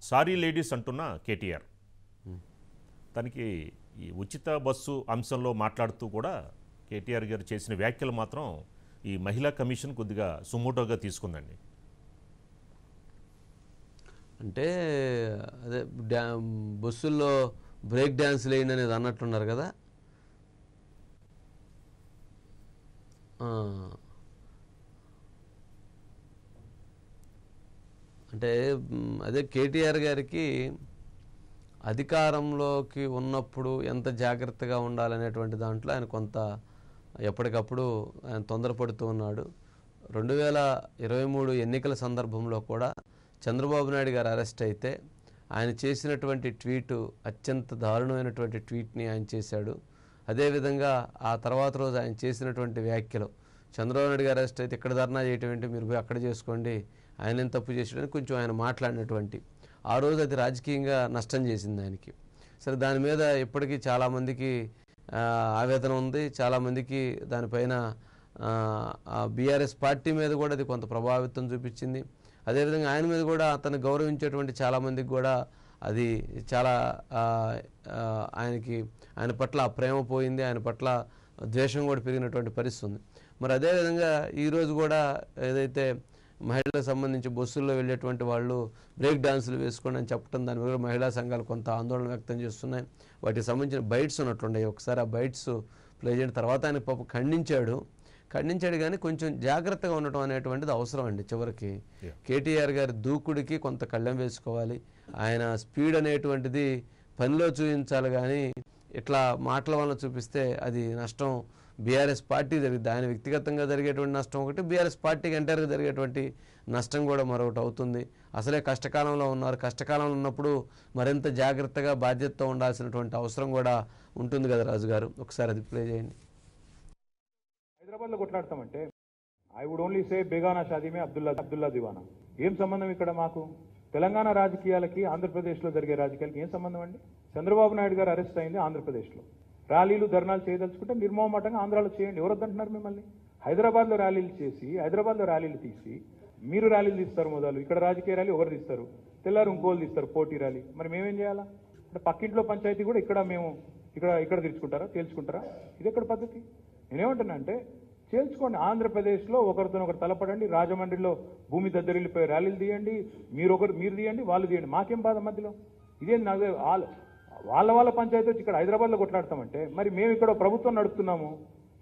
Sorry ladies అంటున్న కేటీఆర్ తనకి ఈ ఉచిత బస్సు అంశంలో మాట్లాడుతూ కూడా కేటీఆర్ గారు చేసిన వ్యాఖ్యలు మాత్రం ఈ మహిళా కమిషన్ కొద్దిగా సుమోటోగా తీసుకుందండి. అంటే అదే బస్సుల్లో బ్రేక్ డ్యాన్స్ లేని అనేది అన్నట్లున్నారు కదా. అంటే అదే కేటీఆర్ గారికి అధికారంలోకి ఉన్నప్పుడు ఎంత జాగ్రత్తగా ఉండాలనేటువంటి దాంట్లో ఆయన కొంత ఎప్పటికప్పుడు ఆయన తొందరపడుతూ ఉన్నాడు. 2023 ఎన్నికల సందర్భంలో కూడా చంద్రబాబు నాయుడు గారు అరెస్ట్ అయితే ఆయన చేసినటువంటి ట్వీటు అత్యంత దారుణమైనటువంటి ట్వీట్ని ఆయన చేశాడు. అదేవిధంగా ఆ తర్వాత రోజు ఆయన చేసినటువంటి వ్యాఖ్యలు, చంద్రబాబు నాయుడు గారు అరెస్ట్ అయితే ఇక్కడ ధర్నా చేయటం ఏంటి, మీరు పోయి అక్కడ చేసుకోండి, ఆయన ఏం తప్పు చేసాడని కొంచెం ఆయన మాట్లాడినటువంటి ఆ రోజు అది రాజకీయంగా నష్టం చేసింది ఆయనకి. సరే, దాని మీద ఇప్పటికీ చాలామందికి ఆవేదన ఉంది, చాలామందికి దానిపైన బీఆర్ఎస్ పార్టీ మీద కూడా అది కొంత ప్రభావితం చూపించింది. అదేవిధంగా ఆయన మీద కూడా అతను గౌరవించేటువంటి చాలామందికి కూడా అది చాలా ఆయన పట్ల ప్రేమ పోయింది, ఆయన పట్ల ద్వేషం కూడా పెరిగినటువంటి పరిస్థితి ఉంది. మరి అదేవిధంగా ఈరోజు కూడా ఏదైతే మహిళలకు సంబంధించి బస్సుల్లో వెళ్ళేటువంటి వాళ్ళు బ్రేక్ డాన్సులు వేసుకోండి అని చెప్పడం, దాని మీద మహిళా సంఘాలు కొంత ఆందోళన వ్యక్తం చేస్తున్నాయి. వాటికి సంబంధించిన బైట్స్ ఉన్నట్లున్నాయి. ఒకసారి ఆ బైట్స్ ప్లే చేయడం తర్వాత ఆయన పాపం ఖండించాడు కానీ కొంచెం జాగ్రత్తగా ఉండటం అనేటువంటిది అవసరం అండి. చివరికి కేటీఆర్ గారి దూకుడికి కొంత కళ్ళెం వేసుకోవాలి. ఆయన స్పీడ్ అనేటువంటిది పనిలో చూపించాలి, కానీ ఇట్లా మాటల వల్ల చూపిస్తే అది నష్టం బీఆర్ఎస్ పార్టీ జరిగింది. ఆయన వ్యక్తిగతంగా జరిగేటువంటి నష్టం ఒకటి, బీఆర్ఎస్ పార్టీకి ఎంటైర్గా జరిగేటువంటి నష్టం కూడా మరొకటి అవుతుంది. అసలే కష్టకాలంలో ఉన్నారు, కష్టకాలంలో ఉన్నప్పుడు మరింత జాగ్రత్తగా బాధ్యతతో ఉండాల్సినటువంటి అవసరం కూడా ఉంటుంది కదా రాజు గారు. ఒకసారి అది ప్లే చేయండి. హైదరాబాద్లో కొట్లాడతామంటే ఐ వుడ్ ఓన్లీ సే బేగానా షాదీమే అబ్దుల్లా దివానా. ఏం సంబంధం ఇక్కడ మాకు? తెలంగాణ రాజకీయాలకి ఆంధ్రప్రదేశ్లో జరిగే రాజకీయాలకి ఏం సంబంధం అండి? చంద్రబాబు నాయుడు గారు అరెస్ట్ అయింది ఆంధ్రప్రదేశ్లో. ర్యాలీలు ధర్నాలు చేయదలుచుకుంటే నిర్మోహమాటంగా ఆంధ్రాలో చేయండి. ఎవరొద్దంటున్నారు మిమ్మల్ని? హైదరాబాద్లో ర్యాలీలు చేసి, హైదరాబాద్లో ర్యాలీలు తీసి మీరు ర్యాలీలు తీస్తారు మొదలు. ఇక్కడ రాజకీయ ర్యాలీ ఎవరు తీస్తారు? తెల్లారు ఇంకోళ్ళు తీస్తారు పోటీ ర్యాలీ. మరి మేమేం చేయాలా? అంటే పక్కింట్లో పంచాయతీ కూడా ఇక్కడ తేల్చుకుంటారా? ఇది ఎక్కడ పద్ధతి? నేనేమంటున్నా అంటే చేల్చుకోండి. ఆంధ్రప్రదేశ్లో ఒకరితో ఒకరు తలపడండి. రాజమండ్రిలో భూమి దద్దరిల్లిపోయి ర్యాలీలు తీయండి. మీరు తీయండి, వాళ్ళు తీయండి. మాకేం బాధ మధ్యలో? ఇదేం నాకు వాళ్ళ పంచాయతీ వచ్చి ఇక్కడ హైదరాబాద్లో కొట్లాడతామంటే, మరి మేము ఇక్కడ ప్రభుత్వం నడుపుతున్నాము,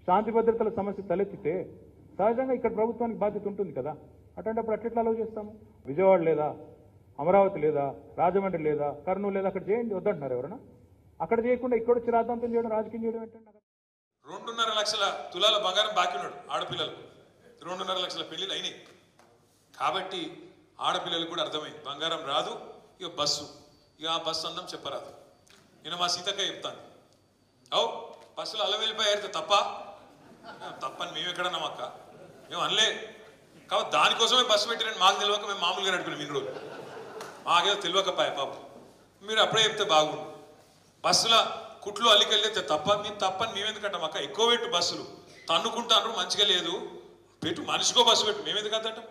శాంతి భద్రతల సమస్య తలెత్తితే సహజంగా ఇక్కడ ప్రభుత్వానికి బాధ్యత ఉంటుంది కదా. అటువంటిప్పుడు అట్లెట్లా అలవ్ చేస్తాము? విజయవాడ లేదా, అమరావతి లేదా, రాజమండ్రి లేదా, కర్నూలు లేదా, అక్కడ చేయండి వద్దంటున్నారు ఎవరైనా? అక్కడ చేయకుండా ఇక్కడ వచ్చి రాద్ధాంతం చేయడం, రాజకీయం చేయడం ఏంటంటే 2.5 లక్షల తులాల బంగారం బాకీ ఉన్నాడు ఆడపిల్లలకు. 2.5 లక్షల పెళ్లిళ్ళు అయినాయి. కాబట్టి ఆడపిల్లలకు కూడా అర్థమైంది బంగారం రాదు, ఇక బస్సు, ఇక ఆ బస్సు అందం చెప్పరాదు. నేను మా సీతక్క చెప్తాను, బస్సులో అల్లవెళ్ళిపోయారు తప్పని మేము ఎక్కడన్నాం అక్క, మేము అనలే. కాబట్టి దానికోసమే బస్సు పెట్టిరండి. మాకు తెలియక మేము మామూలుగా నడిపినాం ఇన్ని రోజులు. మాకేదో తెలియకపాయ పాపం. మీరు అప్పుడే చెప్తే బాగుండు. బస్సుల కుట్లు అల్లికెళ్ళితే తప్పని మేమెందుకంటాం అక్క? ఎక్కువ పెట్టు బస్సులు తన్నుకుంటాను, మంచిగా లేదు పెట్టు, మనిషికో బస్సు పెట్టు. మేమెందుకు అంతంటాం?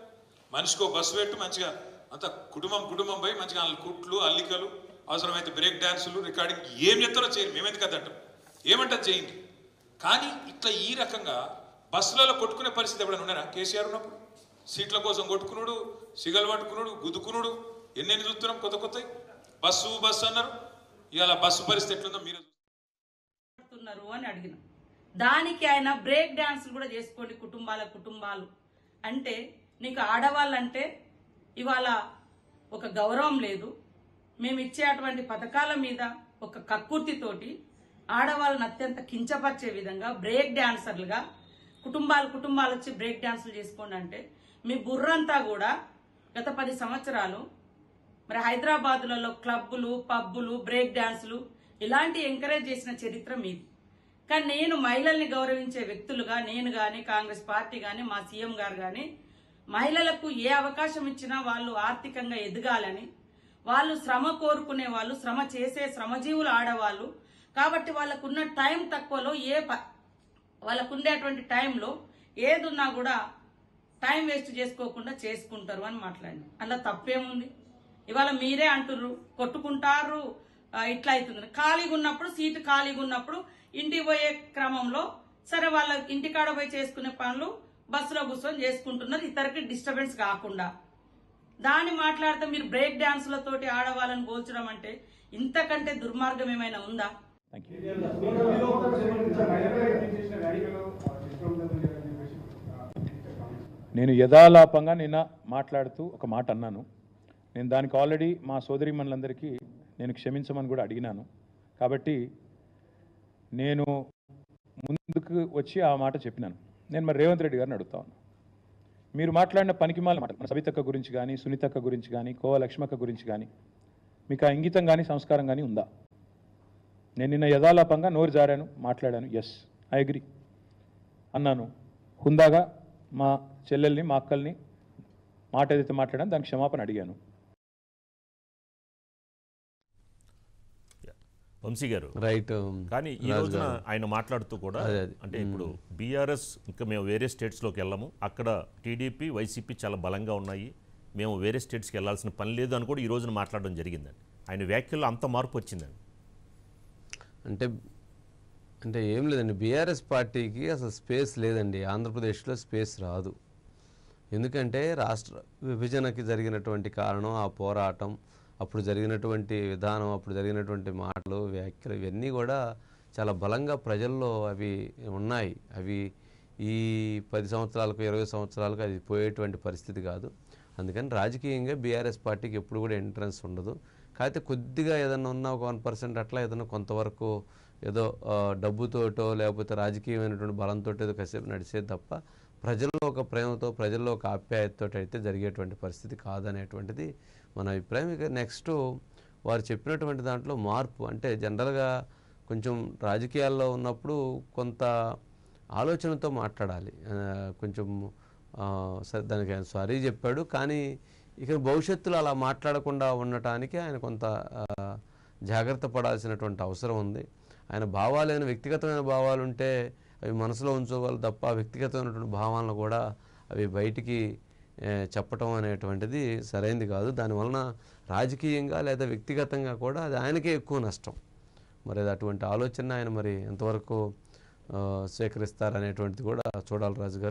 మనిషికో బస్సు పెట్టు, మంచిగా అంత కుటుంబం పోయి మంచిగా కుట్లు అల్లికలు, అవసరమైతే బ్రేక్ డాన్సులు, రికార్డింగ్ ఏం చెప్తారో చేయండి. మేమెందుకు అంతంటాం? ఏమంటారు చేయండి. కానీ ఇట్లా ఈ రకంగా బస్సులలో కొట్టుకునే పరిస్థితి ఎప్పుడైనా ఉన్నారా? కేసీఆర్ ఉన్నప్పుడు సీట్ల కోసం కొట్టుకున్నాడు, సిగలు పట్టుకున్నాడు, గుద్దుకున్నాడు, ఎన్నెన్ని చూస్తున్నాం కొత్త బస్సు అన్నారు. ఇవాళ బస్సు పరిస్థితి ఎట్లుందో మీరే అని అడిగిన దానికి ఆయన బ్రేక్ డాన్సులు కూడా చేసుకోండి కుటుంబాలు అంటే, నీకు ఆడవాళ్ళంటే ఇవాళ ఒక గౌరవం లేదు. మేము ఇచ్చే అటువంటి పథకాల మీద ఒక కక్కుర్తితోటి ఆడవాళ్ళని అత్యంత కించపరిచే విధంగా బ్రేక్ డాన్సర్లుగా కుటుంబాలు వచ్చి బ్రేక్ డాన్సులు చేసుకోండి అంటే, మీ బుర్రంతా కూడా గత 10 సంవత్సరాలు మరి హైదరాబాదులలో క్లబ్బులు, పబ్బులు, బ్రేక్ డాన్సులు ఇలాంటి ఎంకరేజ్ చేసిన చరిత్ర మీది. కానీ నేను మహిళల్ని గౌరవించే వ్యక్తులుగా నేను కానీ, కాంగ్రెస్ పార్టీ కానీ, మా సీఎం గారు కానీ మహిళలకు ఏ అవకాశం ఇచ్చినా వాళ్ళు ఆర్థికంగా ఎదగాలని, వాళ్ళు శ్రమ కోరుకునే వాళ్ళు, శ్రమ చేసే శ్రమజీవులు ఆడవాళ్ళు. కాబట్టి వాళ్ళకున్న టైం తక్కువలో వాళ్ళకుండేటువంటి టైంలో ఏదున్నా కూడా టైం వేస్ట్ చేసుకోకుండా చేసుకుంటారు అని మాట్లాడినా. అలా తప్పేముంది? ఇవాళ మీరే అంటుర్రు కొట్టుకుంటారు, ఇట్లా అవుతుంది. ఖాళీగా ఉన్నప్పుడు, సీటు ఖాళీగా ఉన్నప్పుడు ఇంటికి పోయే క్రమంలో సరే వాళ్ళ ఇంటికాడ పోయి చేసుకునే పనులు బస్సులో కూర్చొని చేసుకుంటున్నారు, ఇతరికి డిస్టర్బెన్స్ కాకుండా. దాన్ని మాట్లాడితే మీరు బ్రేక్ డాన్సులతోటి ఆడవాళ్ళని పోల్చడం అంటే ఇంతకంటే దుర్మార్గం ఏమైనా ఉందా? నేను యథాలాపంగా నిన్న మాట్లాడుతూ ఒక మాట అన్నాను. నేను దానికి ఆల్రెడీ మా సోదరీమణులందరికీ నేను క్షమించమని కూడా అడిగినాను. కాబట్టి నేను ముందుకు వచ్చి ఆ మాట చెప్పినాను. నేను మరి రేవంత్ రెడ్డి గారిని అడుగుతా ఉన్నాను, మీరు మాట్లాడిన పనికిమాల మాట సబితక్క గురించి కానీ, సునీతక్క గురించి కానీ, కోవ లక్ష్మక్క గురించి కానీ మీకు ఆ ఇంగితం కానీ సంస్కారం కానీ ఉందా? నేను నిన్న యథాలాపంగా నోరు జారాను, మాట్లాడాను. ఎస్, ఐ అగ్రి అన్నాను. హుందాగా మా చెల్లెల్ని, మా అక్కల్ని మాట ఏదైతే మాట్లాడాను దానికి క్షమాపణ అడిగాను. వంశీ గారు రైట్. కానీ ఈ రోజున ఆయన మాట్లాడుతూ కూడా అంటే ఇప్పుడు బీఆర్ఎస్ ఇంకా మేము వేరే స్టేట్స్లోకి వెళ్ళాము, అక్కడ టీడీపీ వైసీపీ చాలా బలంగా ఉన్నాయి, మేము వేరే స్టేట్స్కి వెళ్ళాల్సిన పని లేదు అని కూడా ఈ రోజున మాట్లాడడం జరిగిందండి. ఆయన వ్యాఖ్యల్లో అంత మార్పు వచ్చిందండి. అంటే ఏం లేదండి, బీఆర్ఎస్ పార్టీకి అసలు స్పేస్ లేదండి, ఆంధ్రప్రదేశ్లో స్పేస్ రాదు. ఎందుకంటే రాష్ట్ర విభజనకి జరిగినటువంటి కారణం, ఆ పోరాటం, అప్పుడు జరిగినటువంటి విధానం, అప్పుడు జరిగినటువంటి మాటలు, వ్యాఖ్యలు ఇవన్నీ కూడా చాలా బలంగా ప్రజల్లో అవి ఉన్నాయి. అవి ఈ 10 సంవత్సరాలకు 20 సంవత్సరాలకు అది పోయేటువంటి పరిస్థితి కాదు. అందుకని రాజకీయంగా బీఆర్ఎస్ పార్టీకి ఎప్పుడు కూడా ఎంట్రన్స్ ఉండదు. కాకపోతే కొద్దిగా ఏదన్నా ఉన్నా ఒక 1% అట్లా ఏదన్నా కొంతవరకు ఏదో డబ్బుతోటో లేకపోతే రాజకీయమైనటువంటి బలంతో ఏదో కాసేపు నడిచేది తప్ప ప్రజల్లో ఒక ప్రేమతో, ప్రజల్లో ఒక ఆప్యాయతతో అయితే జరిగేటువంటి పరిస్థితి కాదనేటువంటిది మన అభిప్రాయం. ఇక నెక్స్ట్ వారు చెప్పినటువంటి దాంట్లో మార్పు అంటే జనరల్గా కొంచెం రాజకీయాల్లో ఉన్నప్పుడు కొంత ఆలోచనతో మాట్లాడాలి. కొంచెం దానికి ఆయన సారీ చెప్పాడు, కానీ ఇక భవిష్యత్తులో అలా మాట్లాడకుండా ఉండటానికి ఆయన కొంత జాగ్రత్త పడాల్సినటువంటి అవసరం ఉంది. ఆయన భావాలైన వ్యక్తిగతమైన భావాలు ఉంటే అవి మనసులో ఉంచుకోవాలి తప్ప వ్యక్తిగతమైనటువంటి భావాలను కూడా అవి బయటికి చెప్పటం అనేటువంటిది సరైనది కాదు. దానివలన రాజకీయంగా లేదా వ్యక్తిగతంగా కూడా అది ఆయనకే ఎక్కువ నష్టం. మరి అది అటువంటి ఆలోచన ఆయన మరి ఎంతవరకు స్వీకరిస్తారనేటువంటిది కూడా చూడాలి రాజు గారు.